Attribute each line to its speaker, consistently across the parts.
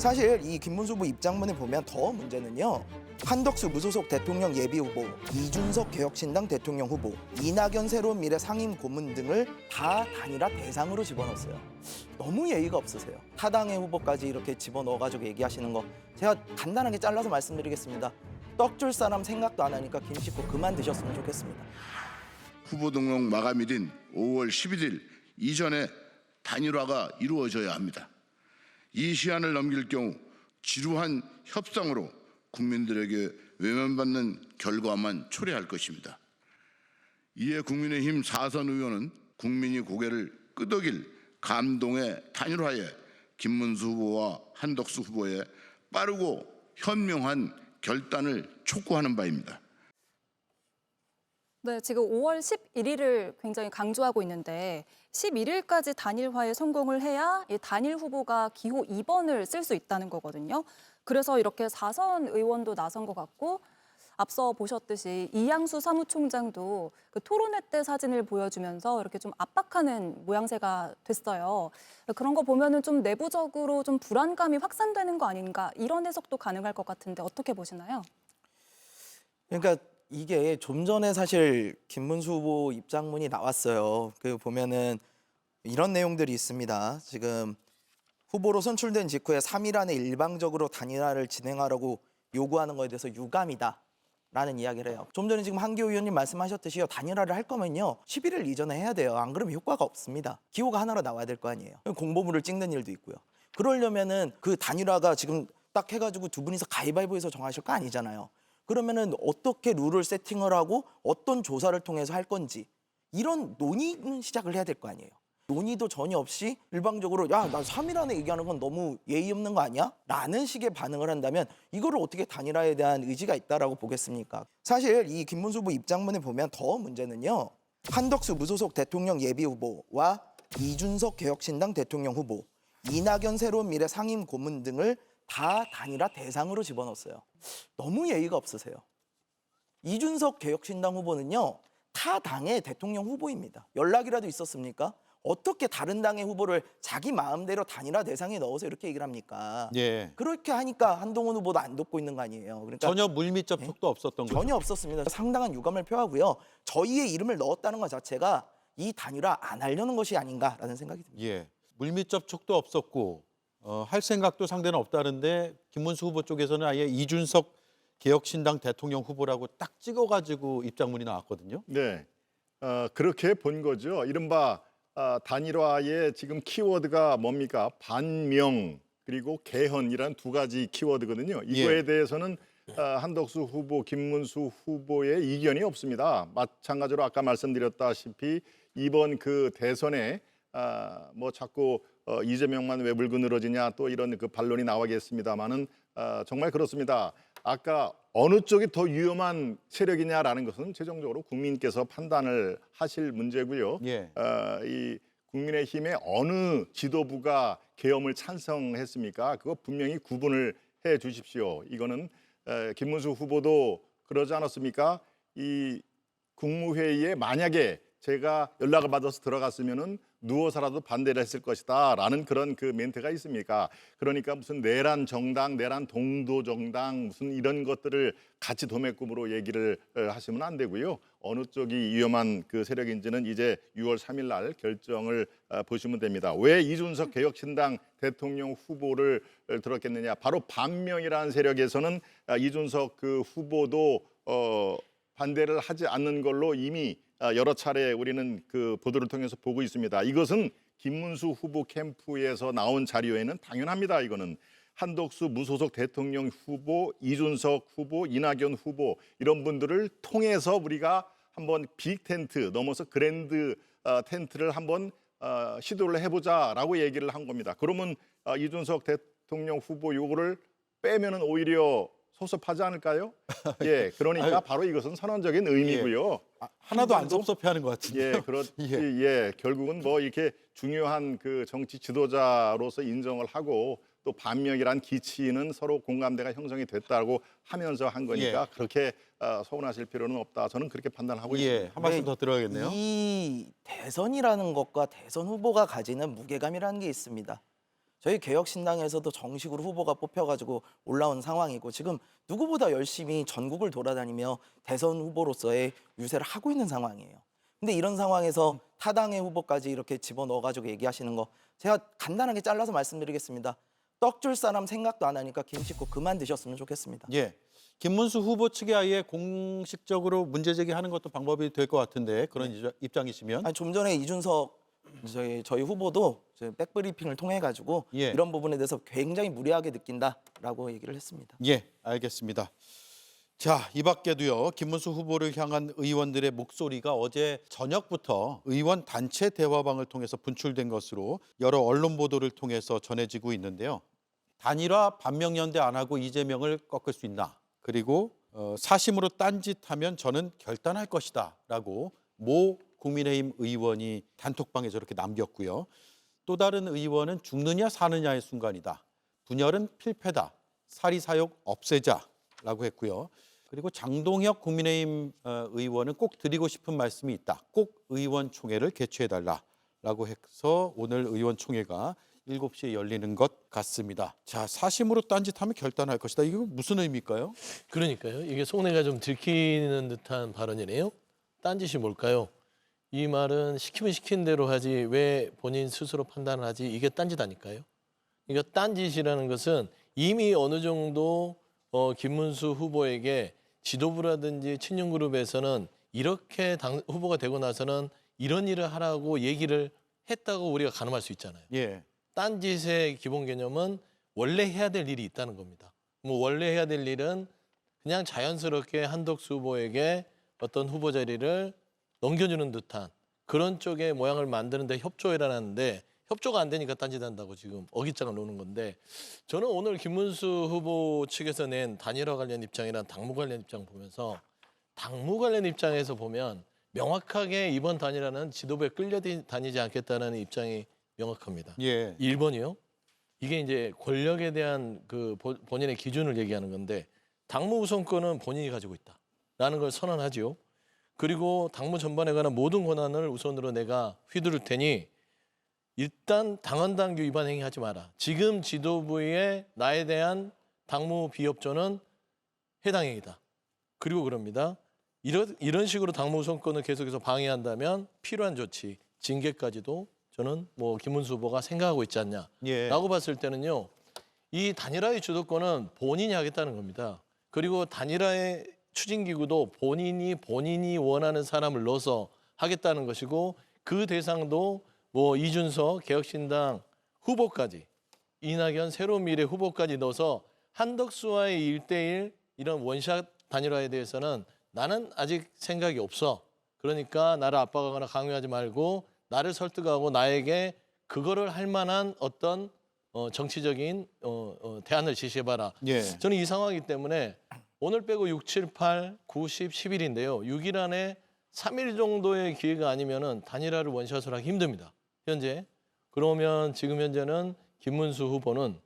Speaker 1: 사실 이 김문수 후보 입장문을 보면 더 문제는요. 한덕수 무소속 대통령 예비후보, 이준석 개혁신당 대통령 후보, 이낙연 새로운 미래 상임 고문 등을 다 단일화 대상으로 집어넣었어요. 너무 예의가 없으세요. 타당의 후보까지 이렇게 집어넣어가지고 얘기하시는 거 제가 간단하게 잘라서 말씀드리겠습니다. 떡 줄 사람 생각도 안 하니까 김치국 그만 드셨으면 좋겠습니다.
Speaker 2: 후보 등록 마감일인 5월 11일 이전에 단일화가 이루어져야 합니다. 이 시한을 넘길 경우 지루한 협상으로 국민들에게 외면받는 결과만 초래할 것입니다. 이에 국민의힘 4선 의원은 국민이 고개를 끄덕일 감동의 단일화에 김문수 후보와 한덕수 후보의 빠르고 현명한 결단을 촉구하는 바입니다.
Speaker 3: 네, 지금 5월 11일을 굉장히 강조하고 있는데 11일까지 단일화에 성공을 해야 이 단일 후보가 기호 2번을 쓸 수 있다는 거거든요. 그래서 이렇게 4선 의원도 나선 것 같고 앞서 보셨듯이 이양수 사무총장도 그 토론회 때 사진을 보여주면서 이렇게 좀 압박하는 모양새가 됐어요. 그런 거 보면은 좀 내부적으로 좀 불안감이 확산되는 거 아닌가 이런 해석도 가능할 것 같은데 어떻게 보시나요?
Speaker 1: 그러니까 이게 좀 전에 사실 김문수 후보 입장문이 나왔어요. 그 보면은 이런 내용들이 있습니다. 지금 후보로 선출된 직후에 3일 안에 일방적으로 단일화를 진행하라고 요구하는 거에 대해서 유감이다라는 이야기를 해요. 좀 전에 지금 한기호 의원님 말씀하셨듯이요. 단일화를 할 거면요. 11일 이전에 해야 돼요. 안 그러면 효과가 없습니다. 기호가 하나로 나와야 될 거 아니에요. 공보물을 찍는 일도 있고요. 그러려면은 그 단일화가 지금 딱 해가지고 두 분이서 가위바위보해서 정하실 거 아니잖아요. 그러면은 어떻게 룰을 세팅을 하고 어떤 조사를 통해서 할 건지 이런 논의는 시작을 해야 될 거 아니에요. 논의도 전혀 없이 일방적으로 야, 나 3일 안에 얘기하는 건 너무 예의 없는 거 아니야? 라는 식의 반응을 한다면 이거를 어떻게 단일화에 대한 의지가 있다라고 보겠습니까? 사실 이 김문수 후보 입장문에 보면 더 문제는요. 한덕수 무소속 대통령 예비후보와 이준석 개혁신당 대통령 후보, 이낙연 새로운 미래 상임 고문 등을 다 단일화 대상으로 집어넣었어요. 너무 예의가 없으세요. 이준석 개혁신당 후보는요. 타 당의 대통령 후보입니다. 연락이라도 있었습니까? 어떻게 다른 당의 후보를 자기 마음대로 단일화 대상에 넣어서 이렇게 얘기를 합니까?
Speaker 4: 예.
Speaker 1: 그렇게 하니까 한동훈 후보도 안 돕고 있는 거 아니에요. 그러니까
Speaker 4: 전혀 물밑 접촉도 없었던 거죠.
Speaker 1: 전혀 없었습니다. 상당한 유감을 표하고요. 저희의 이름을 넣었다는 것 자체가 이 단일화 안 하려는 것이 아닌가라는 생각이 듭니다.
Speaker 4: 예. 물밑 접촉도 없었고 할 생각도 상대는 없다는데 김문수 후보 쪽에서는 아예 이준석 개혁신당 대통령 후보라고 딱 찍어가지고 입장문이 나왔거든요.
Speaker 5: 네, 그렇게 본 거죠. 이른바 단일화의 지금 키워드가 뭡니까? 반명 그리고 개헌이란 두 가지 키워드거든요. 이거에
Speaker 4: 예.
Speaker 5: 대해서는 한덕수 후보, 김문수 후보의 이견이 없습니다. 마찬가지로 아까 말씀드렸다시피 이번 그 대선에 뭐 자꾸 이재명만 왜 물고 늘어지냐 또 이런 그 반론이 나오겠습니다만은 정말 그렇습니다. 아까 어느 쪽이 더 위험한 세력이냐라는 것은 최종적으로 국민께서 판단을 하실 문제고요.
Speaker 4: 예.
Speaker 5: 이 국민의힘의 어느 지도부가 계엄을 찬성했습니까? 그거 분명히 구분을 해 주십시오. 이거는 김문수 후보도 그러지 않았습니까? 이 국무회의에 만약에 제가 연락을 받아서 들어갔으면은 누워서라도 반대를 했을 것이다라는 그런 그 멘트가 있습니까? 그러니까 무슨 내란 정당, 내란 동도 정당 무슨 이런 것들을 같이 도매금으로 얘기를 하시면 안 되고요. 어느 쪽이 위험한 그 세력인지는 이제 6월 3일 날 결정을 보시면 됩니다. 왜 이준석 개혁신당 대통령 후보를 들었겠느냐? 바로 반명이라는 세력에서는 이준석 그 후보도 반대를 하지 않는 걸로 이미 여러 차례 우리는 그 보도를 통해서 보고 있습니다. 이것은 김문수 후보 캠프에서 나온 자료에는 당연합니다. 이거는 한덕수 무소속 대통령 후보, 이준석 후보, 이낙연 후보 이런 분들을 통해서 우리가 한번 빅 텐트 넘어서 그랜드 텐트를 한번 시도를 해보자라고 얘기를 한 겁니다. 그러면 이준석 대통령 후보 요거를 빼면은 오히려 섭섭하지 않을까요? 예, 그러니까 바로 이것은 선언적인 의미고요.
Speaker 4: 하나도 안 섭섭해하는 것 같은데요.
Speaker 5: 예, 그렇지. 예, 결국은 뭐 이렇게 중요한 그 정치 지도자로서 인정을 하고 또 반명이란 기치는 서로 공감대가 형성이 됐다고 하면서 한 거니까 그렇게 서운하실 필요는 없다. 저는 그렇게 판단하고 있습니다.
Speaker 4: 한 말씀 더 들어야겠네요.
Speaker 1: 이 대선이라는 것과 대선 후보가 가지는 무게감이라는 게 있습니다. 저희 개혁신당에서도 정식으로 후보가 뽑혀가지고 올라온 상황이고 지금 누구보다 열심히 전국을 돌아다니며 대선 후보로서의 유세를 하고 있는 상황이에요. 근데 이런 상황에서 타당의 후보까지 이렇게 집어넣어가지고 얘기하시는 거 제가 간단하게 잘라서 말씀드리겠습니다. 떡 줄 사람 생각도 안 하니까 김치국 그만 드셨으면 좋겠습니다.
Speaker 4: 예. 김문수 후보 측에 아예 공식적으로 문제 제기하는 것도 방법이 될 것 같은데 그런 입장이시면
Speaker 1: 아니, 좀 전에 이준석 저희 후보도 백브리핑을 통해 가지고
Speaker 4: 예.
Speaker 1: 이런 부분에 대해서 굉장히 무리하게 느낀다라고 얘기를 했습니다.
Speaker 4: 예, 알겠습니다. 자, 이 밖에도요. 김문수 후보를 향한 의원들의 목소리가 어제 저녁부터 의원 단체 대화방을 통해서 분출된 것으로 여러 언론 보도를 통해서 전해지고 있는데요. 단일화 반명연대 안 하고 이재명을 꺾을 수 있나? 그리고 사심으로 딴짓하면 저는 결단할 것이다 라고 모 국민의힘 의원이 단톡방에 저렇게 남겼고요. 또 다른 의원은 죽느냐 사느냐의 순간이다. 분열은 필패다. 사리사욕 없애자라고 했고요. 그리고 장동혁 국민의힘 의원은 꼭 드리고 싶은 말씀이 있다. 꼭 의원총회를 개최해달라라고 해서 오늘 의원총회가 7시에 열리는 것 같습니다. 자, 사심으로 딴짓하면 결단할 것이다. 이거 무슨 의미일까요?
Speaker 6: 그러니까요. 이게 속내가 좀 들키는 듯한 발언이네요. 딴짓이 뭘까요? 이 말은 시키면 시킨 대로 하지 왜 본인 스스로 판단을 하지? 이게 딴짓 아닐까요? 그러니까 딴짓이라는 것은 이미 어느 정도 김문수 후보에게 지도부라든지 친윤그룹에서는 이렇게 후보가 되고 나서는 이런 일을 하라고 얘기를 했다고 우리가 가늠할 수 있잖아요.
Speaker 4: 예.
Speaker 6: 딴짓의 기본 개념은 원래 해야 될 일이 있다는 겁니다. 뭐 원래 해야 될 일은 그냥 자연스럽게 한덕수 후보에게 어떤 후보 자리를 넘겨주는 듯한 그런 쪽의 모양을 만드는데 협조해라는데 협조가 안 되니까 딴짓한다고 지금 어깃장을 놓는 건데 저는 오늘 김문수 후보 측에서 낸 단일화 관련 입장이랑 당무 관련 입장 보면서 당무 관련 입장에서 보면 명확하게 이번 단일화는 지도부에 끌려다니지 않겠다는 입장이 명확합니다.
Speaker 4: 예.
Speaker 6: 1번이요. 이게 이제 권력에 대한 그 본인의 기준을 얘기하는 건데 당무 우선권은 본인이 가지고 있다라는 걸 선언하지요. 그리고 당무 전반에 관한 모든 권한을 우선으로 내가 휘두를 테니 일단 당헌당규 위반 행위하지 마라. 지금 지도부의 나에 대한 당무 비협조는 해당 행위다. 그리고 그럽니다. 이런 식으로 당무 우선권을 계속해서 방해한다면 필요한 조치, 징계까지도 저는 뭐 김문수 후보가 생각하고 있지 않냐라고
Speaker 4: 예.
Speaker 6: 봤을 때는요. 이 단일화의 주도권은 본인이 하겠다는 겁니다. 그리고 단일화의 추진기구도 본인이 원하는 사람을 넣어서 하겠다는 것이고 그 대상도 뭐 이준석 개혁신당 후보까지 이낙연 새로운 미래 후보까지 넣어서 한덕수와의 1대1 이런 원샷 단일화에 대해서는 나는 아직 생각이 없어. 그러니까 나를 압박하거나 강요하지 말고 나를 설득하고 나에게 그거를 할 만한 어떤 정치적인 대안을 제시해봐라.
Speaker 4: 예.
Speaker 6: 저는 이 상황이기 때문에 오늘 빼고 6, 7, 8, 9, 10, 10일인데요. 6일 안에 3일 정도의 기회가 아니면은 단일화를 원샷으로 하기 힘듭니다. 현재. 그러면 지금 현재는 김문수 후보는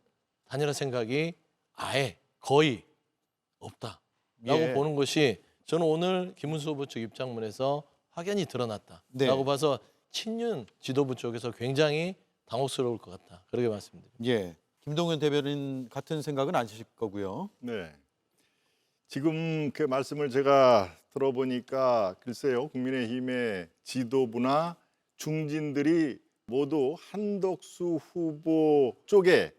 Speaker 6: 단일화 생각이 아예 거의 없다라고
Speaker 4: 예.
Speaker 6: 보는 것이 저는 오늘 김문수 후보 측 입장문에서 확연히 드러났다라고
Speaker 4: 네.
Speaker 6: 봐서 친윤 지도부 쪽에서 굉장히 당혹스러울 것 같다. 그렇게 말씀드립니다.
Speaker 4: 예. 김동연 대변인 같은 생각은 아니실 거고요.
Speaker 5: 네. 지금 그 말씀을 제가 들어보니까 글쎄요. 국민의힘의 지도부나 중진들이 모두 한덕수 후보 쪽에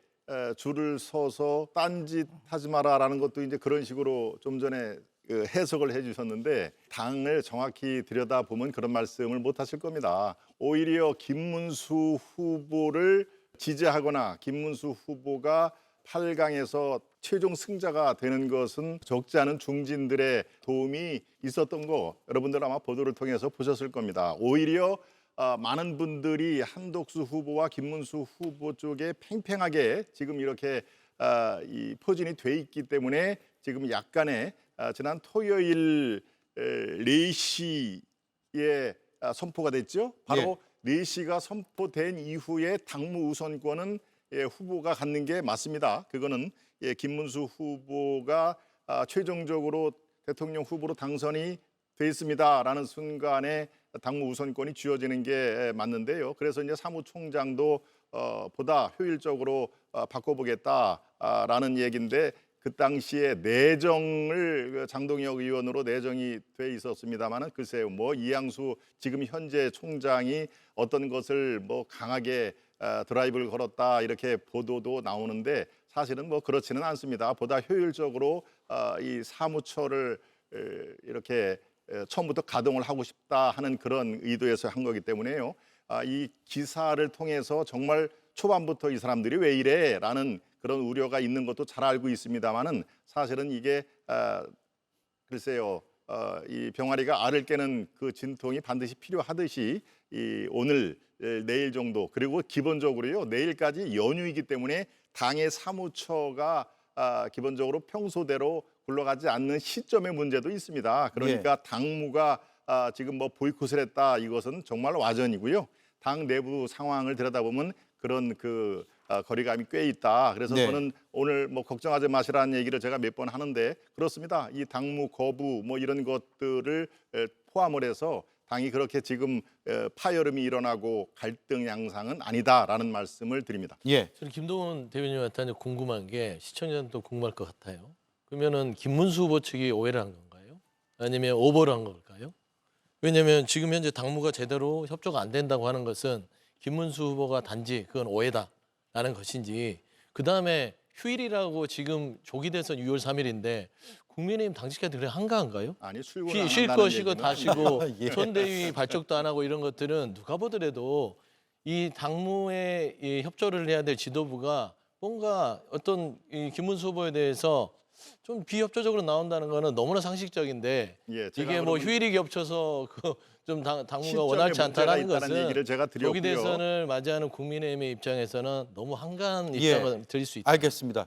Speaker 5: 줄을 서서 딴짓하지 마라라는 것도 이제 그런 식으로 좀 전에 해석을 해주셨는데 당을 정확히 들여다보면 그런 말씀을 못 하실 겁니다. 오히려 김문수 후보를 지지하거나 김문수 후보가 8강에서 최종 승자가 되는 것은 적지 않은 중진들의 도움이 있었던 거 여러분들 아마 보도를 통해서 보셨을 겁니다. 오히려 많은 분들이 한덕수 후보와 김문수 후보 쪽에 팽팽하게 지금 이렇게 이 포진이 돼 있기 때문에 지금 약간의 지난 토요일 4시에 선포가 됐죠. 바로 4시가 선포된 이후에 당무 우선권은 후보가 갖는 게 맞습니다. 그거는 김문수 후보가 최종적으로 대통령 후보로 당선이 돼 있습니다라는 순간에 당무 우선권이 쥐어지는 게 맞는데요. 그래서 이제 사무총장도 보다 효율적으로 바꿔보겠다라는 얘기인데 그 당시에 내정을 장동혁 의원으로 내정이 돼 있었습니다만은 글쎄요 뭐 이양수 지금 현재 총장이 어떤 것을 뭐 강하게 드라이브를 걸었다 이렇게 보도도 나오는데 사실은 뭐 그렇지는 않습니다. 보다 효율적으로 이 사무처를 이렇게 처음부터 가동을 하고 싶다 하는 그런 의도에서 한 거기 때문에요. 이 기사를 통해서 정말 초반부터 이 사람들이 왜 이래라는 그런 우려가 있는 것도 잘 알고 있습니다만은 사실은 이게 글쎄요 이 병아리가 알을 깨는 그 진통이 반드시 필요하듯이 이 오늘 내일 정도 그리고 기본적으로요 내일까지 연휴이기 때문에 당의 사무처가 기본적으로 평소대로 굴러가지 않는 시점의 문제도 있습니다. 그러니까 당무가 지금 뭐 보이콧을 했다 이것은 정말 와전이고요. 당 내부 상황을 들여다보면 그런 그 거리감이 꽤 있다. 그래서
Speaker 4: 네.
Speaker 5: 저는 오늘 뭐 걱정하지 마시라는 얘기를 제가 몇 번 하는데 그렇습니다. 이 당무 거부 뭐 이런 것들을 포함을 해서 당이 그렇게 지금 파열음이 일어나고 갈등 양상은 아니다라는 말씀을 드립니다.
Speaker 4: 예.
Speaker 6: 저는 김동훈 대변인한테 궁금한 게 시청자들도 궁금할 것 같아요. 그러면은 김문수 후보 측이 오해를 한 건가요? 아니면 오버를 한 걸까요? 왜냐하면 지금 현재 당무가 제대로 협조가 안 된다고 하는 것은 김문수 후보가 단지 그건 오해다라는 것인지 그다음에 휴일이라고 지금 조기 대선 6월 3일인데 국민의힘 당직자들이 그래 한가한가요?
Speaker 5: 아니 출근 안
Speaker 6: 쉴
Speaker 5: 한다는
Speaker 6: 거 쉬고
Speaker 5: 얘기는
Speaker 6: 다 쉬고
Speaker 4: 예.
Speaker 6: 선대위 발족도 안 하고 이런 것들은 누가 보더라도 이 당무에 이 협조를 해야 될 지도부가 뭔가 어떤 이 김문수 후보에 대해서 좀 비협조적으로 나온다는 거는 너무나 상식적인데
Speaker 5: 예, 제가
Speaker 6: 이게 뭐
Speaker 5: 그러면
Speaker 6: 휴일이 겹쳐서 좀 당무가
Speaker 5: 시점에
Speaker 6: 원활치 않다는
Speaker 5: 문제가 있다는
Speaker 6: 것은
Speaker 5: 얘기를 제가 드렸고요.
Speaker 6: 조기 대선을 맞이하는 국민의힘의 입장에서는 너무 한가한
Speaker 4: 예.
Speaker 6: 입장을 드릴 수 있다.
Speaker 4: 알겠습니다.